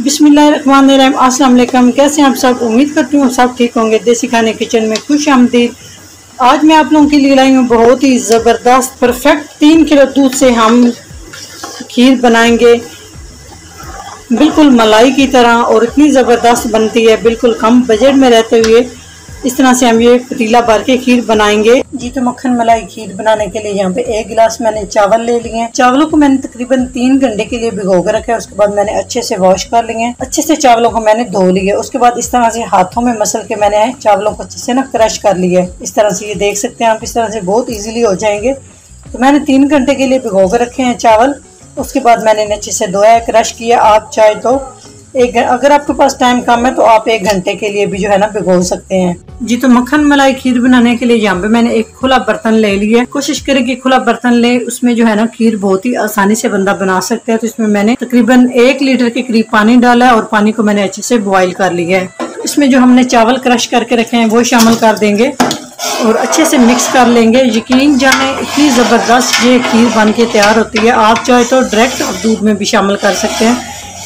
बिस्मिल्लाहिर्रहमानिर्रहीम। अस्सलाम वालेकुम। कैसे हैं आप सब? उम्मीद करती हूँ सब ठीक होंगे। देसी खाने किचन में खुश आमदीद। आज मैं आप लोगों के लिए लाई हूँ बहुत ही ज़बरदस्त परफेक्ट 3 किलो दूध से हम खीर बनाएंगे, बिल्कुल मलाई की तरह, और इतनी ज़बरदस्त बनती है बिल्कुल कम बजट में रहते हुए। इस तरह से हम ये पतीला भर के खीर बनाएंगे जी। तो मक्खन मलाई खीर बनाने के लिए यहाँ पे 1 गिलास मैंने चावल ले लिए हैं। चावलों को मैंने तकरीबन 3 घंटे के लिए भिगो कर रखा है। उसके बाद मैंने अच्छे से वॉश कर लिए हैं। अच्छे से चावलों को मैंने धो लिया। उसके बाद इस तरह से हाथों में मसल के मैंने चावलों को अच्छे से ना क्रश कर लिया है। इस तरह से ये देख सकते हैं आप, इस तरह से बहुत ईजिली हो जाएंगे। तो मैंने 3 घंटे के लिए भिगो कर रखे हैं चावल। उसके बाद मैंने अच्छे से धोया, क्रश किया। आप चाहे तो अगर आपके पास टाइम कम है तो आप 1 घंटे के लिए भी जो है ना भिगो सकते हैं जी। तो मक्खन मलाई खीर बनाने के लिए यहाँ पे मैंने एक खुला बर्तन ले लिया। कोशिश करें कि खुला बर्तन ले, उसमें जो है ना खीर बहुत ही आसानी से बंदा बना सकता है। तो इसमें मैंने तकरीबन 1 लीटर के करीब पानी डाला है और पानी को मैंने अच्छे से बॉईल कर लिया है। इसमें जो हमने चावल क्रश करके रखे हैं वो शामिल कर देंगे और अच्छे से मिक्स कर लेंगे। यकीन जाने इतनी ज़बरदस्त ये खीर बन के तैयार होती है। आप चाहे तो डायरेक्ट दूध में भी शामिल कर सकते हैं,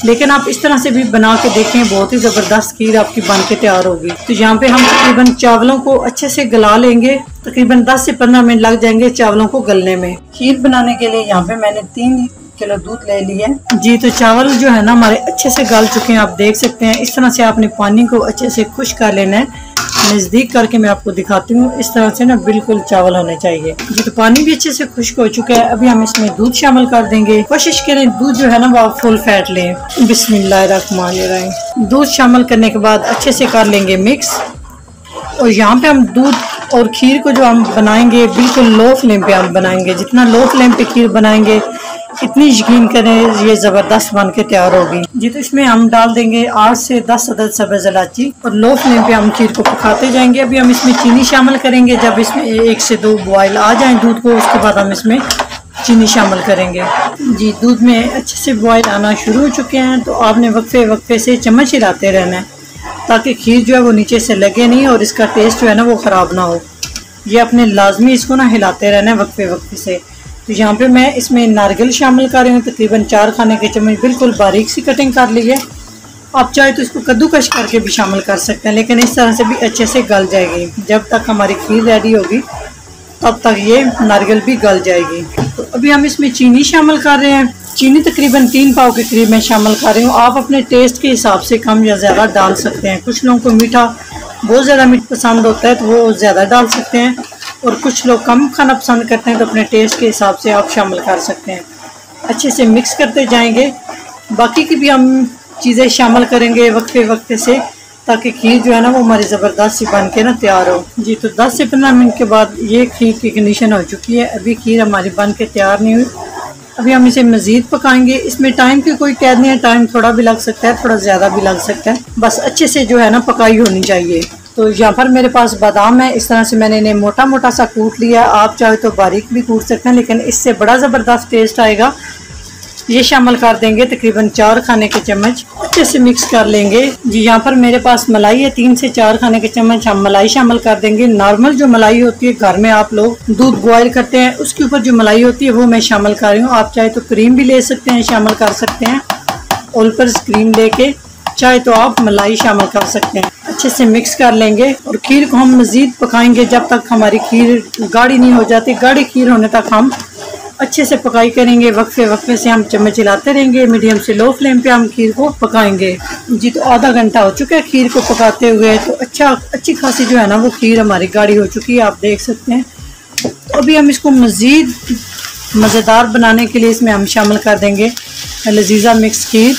लेकिन आप इस तरह से भी बना के देखें, बहुत ही ज़बरदस्त खीर आपकी बन के तैयार होगी। तो यहाँ पे हम तकरीबन चावलों को अच्छे से गला लेंगे। तकरीबन 10 से 15 मिनट लग जाएंगे चावलों को गलने में। खीर बनाने के लिए यहाँ पे मैंने 3 किलो दूध ले लिया है जी। तो चावल जो है ना हमारे अच्छे से गल चुके हैं, आप देख सकते हैं। इस तरह से आपने पानी को अच्छे से खुश्क कर लेना है। नजदीक करके मैं आपको दिखाती हूँ, इस तरह से ना बिल्कुल चावल होने चाहिए जी। तो पानी भी अच्छे से खुश्क हो चुका है। अभी हम इसमें दूध शामिल कर देंगे। कोशिश करें दूध जो है ना वो फुल फैट लें। बिस्मिल्लाहिर्रहमानिर्रहीम। दूध शामिल करने के बाद अच्छे से कर लेंगे मिक्स। और यहाँ पे हम दूध और खीर को जो हम बनाएंगे बिल्कुल लो फ्लेम पे हम बनाएंगे। जितना लो फ्लेम पे खीर बनाएंगे इतनी यकीन करें ये ज़बरदस्त बन के तैयार होगी जी। तो इसमें हम डाल देंगे 8 से 10 अदद सब्ज़ इलायची और लो फ्लेम पे हम खीर को पकाते जाएंगे। अभी हम इसमें चीनी शामिल करेंगे। जब इसमें 1 से 2 बॉयल आ जाए दूध को, उसके बाद हम इसमें चीनी शामिल करेंगे जी। दूध में अच्छे से बॉयल आना शुरू हो चुके हैं। तो आपने वक्फे वक्फे से चम्मच हिलाते रहना है ताकि खीर जो है वो नीचे से लगे नहीं और इसका टेस्ट जो है ना वो ख़राब ना हो। ये अपने लाजमी इसको ना हिलाते रहना है वक्फे वक्फे से। तो यहाँ पे मैं इसमें नारियल शामिल कर रही हूँ। तकरीबन 4 खाने के चम्मच बिल्कुल बारीक सी कटिंग कर ली है। आप चाहे तो इसको कद्दूकश करके भी शामिल कर सकते हैं, लेकिन इस तरह से भी अच्छे से गल जाएगी। जब तक हमारी खीर रेडी होगी तब तक ये नारियल भी गल जाएगी। तो अभी हम इसमें चीनी शामिल कर रहे हैं। चीनी तकरीबन 3 पाव के करीब मैं शामिल कर रही हूँ। आप अपने टेस्ट के हिसाब से कम या ज़्यादा डाल सकते हैं। कुछ लोगों को मीठा बहुत ज़्यादा मीठा पसंद होता है तो वो ज़्यादा डाल सकते हैं, और कुछ लोग कम खाना पसंद करते हैं तो अपने टेस्ट के हिसाब से आप शामिल कर सकते हैं। अच्छे से मिक्स करते जाएंगे। बाकी की भी हम चीज़ें शामिल करेंगे वक्फे वक्फे से, ताकि खीर जो है ना वो हमारी ज़बरदस्त सी बन के ना तैयार हो जी। तो 10 से 15 मिनट के बाद ये खीर की कंडीशन हो चुकी है। अभी खीर हमारी बन के तैयार नहीं हुई। अभी हम इसे मज़ीद पकाएंगे। इसमें टाइम की कोई कैद नहीं है, टाइम थोड़ा भी लग सकता है, थोड़ा ज़्यादा भी लग सकता है, बस अच्छे से जो है ना पकाई होनी चाहिए। तो यहाँ पर मेरे पास बादाम है। इस तरह से मैंने इन्हें मोटा मोटा सा कूट लिया। आप चाहे तो बारीक भी कूट सकते हैं, लेकिन इससे बड़ा ज़बरदस्त टेस्ट आएगा। ये शामिल कर देंगे तकरीबन 4 खाने के चम्मच। अच्छे से मिक्स कर लेंगे जी। यहाँ पर मेरे पास मलाई है, 3 से 4 खाने के चम्मच हम मलाई शामिल कर देंगे। नॉर्मल जो मलाई होती है घर में आप लोग दूध बॉयल करते हैं उसके ऊपर जो मलाई होती है वो मैं शामिल कर रही हूँ। आप चाहे तो क्रीम भी ले सकते हैं, शामिल कर सकते हैं। ऑल पर्पस क्रीम लेके चाहे तो आप मलाई शामिल कर सकते हैं। अच्छे से मिक्स कर लेंगे और खीर को हम मज़ीद पकाएंगे जब तक हमारी खीर गाढ़ी नहीं हो जाती। गाढ़ी खीर होने तक हम अच्छे से पकाई करेंगे। वक्फे वक्फे से हम चम्मच हिलाते रहेंगे। मीडियम से लो फ्लेम पे हम खीर को पकाएंगे जी। तो आधा घंटा हो चुका है खीर को पकाते हुए। तो अच्छी खासी जो है ना वो खीर हमारी गाढ़ी हो चुकी है, आप देख सकते हैं। तो अभी हम इसको मज़ीद मज़ेदार बनाने के लिए इसमें हम शामिल कर देंगे लजीजा मिक्स खीर।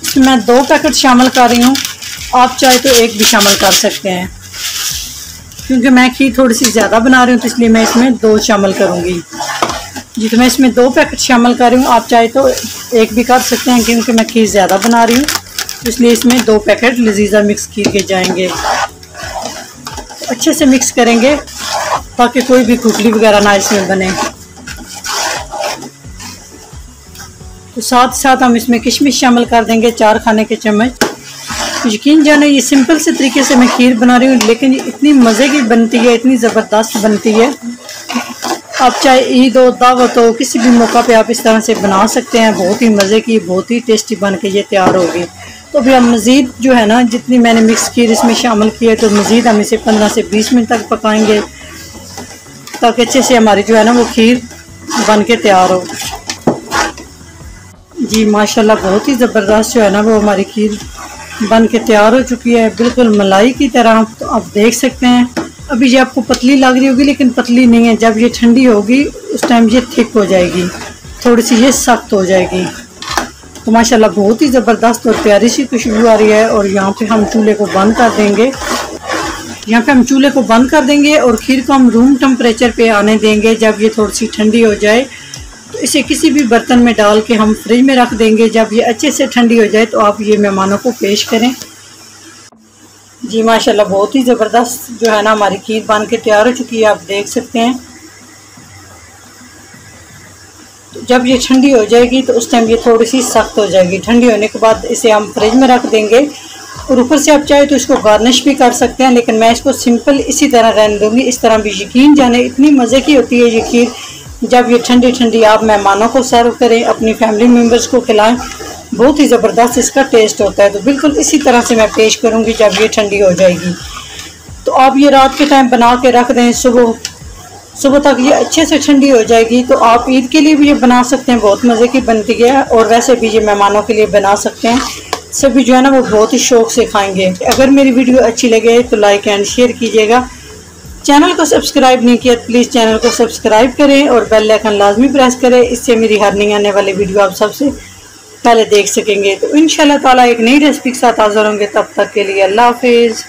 इसमें मैं 2 पैकेट शामिल कर रही हूँ। आप चाहे तो 1 भी शामिल कर सकते हैं, क्योंकि मैं खीर थोड़ी सी ज़्यादा बना रही हूँ तो इसलिए मैं इसमें 2 शामिल करूँगी जी। तो मैं इसमें 2 पैकेट शामिल कर रही हूँ। आप चाहे तो 1 भी कर सकते हैं, क्योंकि मैं खीर ज़्यादा बना रही हूँ तो इसलिए इसमें 2 पैकेट लजीजा मिक्स खीर के जाएंगे। तो अच्छे से मिक्स करेंगे ताकि कोई भी खुखली वगैरह ना इसमें बने। तो साथ साथ हम इसमें किशमिश शामिल कर देंगे 4 खाने के चम्मच। यकीन जाने ये सिंपल से तरीके से मैं खीर बना रही हूँ, लेकिन ये इतनी मज़े की बनती है, इतनी ज़बरदस्त बनती है। आप चाहे ईद हो, दावत हो, किसी भी मौका पे आप इस तरह से बना सकते हैं। बहुत ही मज़े की, बहुत ही टेस्टी बन के ये तैयार होगी। तो अभी हम मज़ीद जो है ना, जितनी मैंने मिक्स खीर इसमें शामिल की है, तो मज़ीद हम इसे 15 से 20 मिनट तक पकाएंगे ताकि अच्छे से हमारी जो है ना वो खीर बन के तैयार हो। जी माशाल्लाह बहुत ही ज़बरदस्त जो है ना वो हमारी खीर बन के तैयार हो चुकी है, बिल्कुल मलाई की तरह। तो आप देख सकते हैं अभी ये आपको पतली लग रही होगी लेकिन पतली नहीं है। जब ये ठंडी होगी उस टाइम ये थिक हो जाएगी, थोड़ी सी ये सख्त हो जाएगी। तो माशाल्लाह बहुत ही ज़बरदस्त और प्यारी सी खुशबू आ रही है। और यहाँ पे हम चूल्हे को बंद कर देंगे, यहाँ पे हम चूल्हे को बंद कर देंगे और खीर को हम रूम टेम्परेचर पे आने देंगे। जब ये थोड़ी सी ठंडी हो जाए तो इसे किसी भी बर्तन में डाल के हम फ्रिज में रख देंगे। जब ये अच्छे से ठंडी हो जाए तो आप ये मेहमानों को पेश करें। जी माशाल्लाह बहुत ही ज़बरदस्त जो है ना हमारी खीर बन के तैयार हो चुकी है, आप देख सकते हैं। तो जब ये ठंडी हो जाएगी तो उस टाइम ये थोड़ी सी सख्त हो जाएगी। ठंडी होने के बाद इसे हम फ्रिज में रख देंगे और ऊपर से आप चाहे तो इसको गार्निश भी कर सकते हैं, लेकिन मैं इसको सिंपल इसी तरह रहने दूँगी। इस तरह भी यकीन जाने इतनी मज़े की होती है ये खीर। जब ये ठंडी ठंडी आप मेहमानों को सर्व करें, अपनी फैमिली मेम्बर्स को खिलाएं, बहुत ही ज़बरदस्त इसका टेस्ट होता है। तो बिल्कुल इसी तरह से मैं पेश करूँगी जब ये ठंडी हो जाएगी। तो आप ये रात के टाइम बना के रख दें, सुबह तक ये अच्छे से ठंडी हो जाएगी। तो आप ईद के लिए भी ये बना सकते हैं, बहुत मज़े की बनती है। और वैसे भी ये मेहमानों के लिए बना सकते हैं, सभी जो है ना वो बहुत ही शौक़ से खाएँगे। अगर मेरी वीडियो अच्छी लगे तो लाइक एंड शेयर कीजिएगा। चैनल को सब्सक्राइब नहीं किया प्लीज़ चैनल को सब्सक्राइब करें और बेल आइकन लाजमी प्रेस करें, इससे मेरी हर नई आने वाली वीडियो आप सबसे पहले देख सकेंगे। तो इंशाल्लाह ताला एक नई रेसिपी के साथ हाज़िर होंगे, तब तक के लिए अल्लाह हाफिज़।